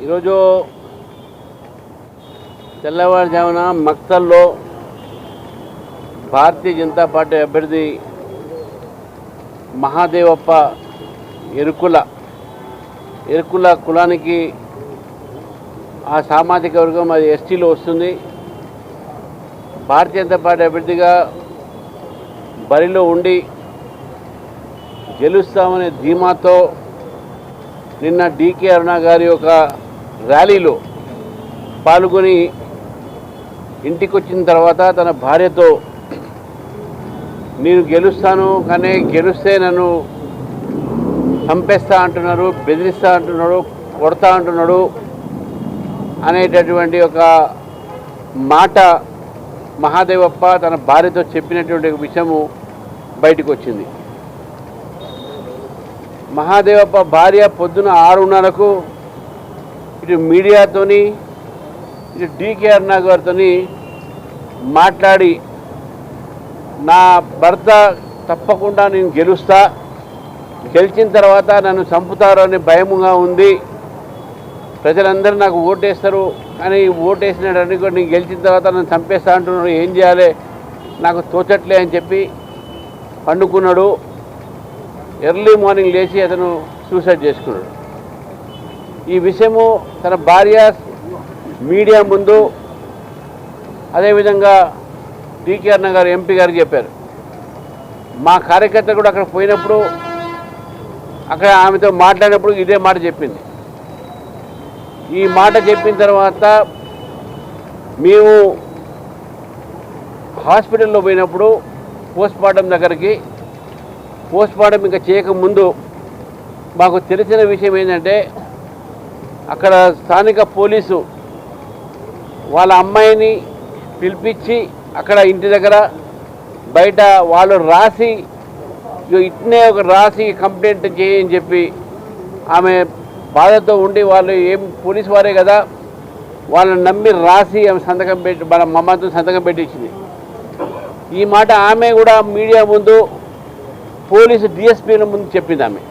ఈరోజు తెల్లవారుజామున మక్తల్లో భారతీయ జనతా పార్టీ అభ్యర్థి మహాదేవప్ప ఎరుకుల కులానికి ఆ సామాజిక వర్గం అది ఎస్టీలో వస్తుంది. భారతీయ జనతా పార్టీ అభ్యర్థిగా బరిలో ఉండి గెలుస్తామనే ధీమాతో నిన్న డీకే అరుణ గారి ఒక ర్యాలీలో పాల్గొని ఇంటికి వచ్చిన తర్వాత తన భార్యతో నేను గెలుస్తాను కానీ గెలిస్తే నన్ను చంపేస్తా అంటున్నారు, బెదిరిస్తా అంటున్నాడు, కొడతా అంటున్నాడు అనేటటువంటి ఒక మాట మహాదేవప్ప తన భార్యతో చెప్పినటువంటి విషయము బయటకు వచ్చింది. మహాదేవప్ప భార్య పొద్దున 6:30కు ఇటు మీడియాతోని ఇటు డీకే అరుణ గారితో మాట్లాడి నా భర్త తప్పకుండా నేను గెలుస్తా, గెలిచిన తర్వాత నన్ను చంపుతారు అని భయముగా ఉంది, ప్రజలందరూ నాకు ఓటేస్తారు కానీ ఓటేసినట్టు కూడా నేను గెలిచిన తర్వాత నన్ను చంపేస్తా అంటున్నాడు, ఏం చేయాలి నాకు తోచట్లే అని చెప్పి పండుకున్నాడు. ఎర్లీ మార్నింగ్ లేచి అతను సూసైడ్ చేసుకున్నాడు. ఈ విషయము తన భార్య మీడియా ముందు అదేవిధంగా డీకే అరుణ గారు ఎంపీ గారికి చెప్పారు. మా కార్యకర్త కూడా అక్కడ పోయినప్పుడు అక్కడ ఆమెతో మాట్లాడినప్పుడు ఇదే మాట చెప్పింది. ఈ మాట చెప్పిన తర్వాత మేము హాస్పిటల్లో పోయినప్పుడు పోస్ట్మార్టం దగ్గరికి పోస్ట్మార్టం ఇంకా చేయకముందు మాకు తెలిసిన విషయం ఏంటంటే అక్కడ స్థానిక పోలీసు వాళ్ళ అమ్మాయిని పిలిపించి అక్కడ ఇంటి దగ్గర బయట వాళ్ళు రాసి ఇట్నే ఒక రాసి కంప్లైంట్ చేయని చెప్పి ఆమె బాధతో ఉండి వాళ్ళు ఏం పోలీసు వారే కదా వాళ్ళని నమ్మి రాసి ఆమె సంతకం పెట్టి వాళ్ళ మమ్మతో సంతకం పెట్టించింది. ఈ మాట ఆమె కూడా మీడియా ముందు పోలీసు డిఎస్పీల ముందు చెప్పింది. ఆమె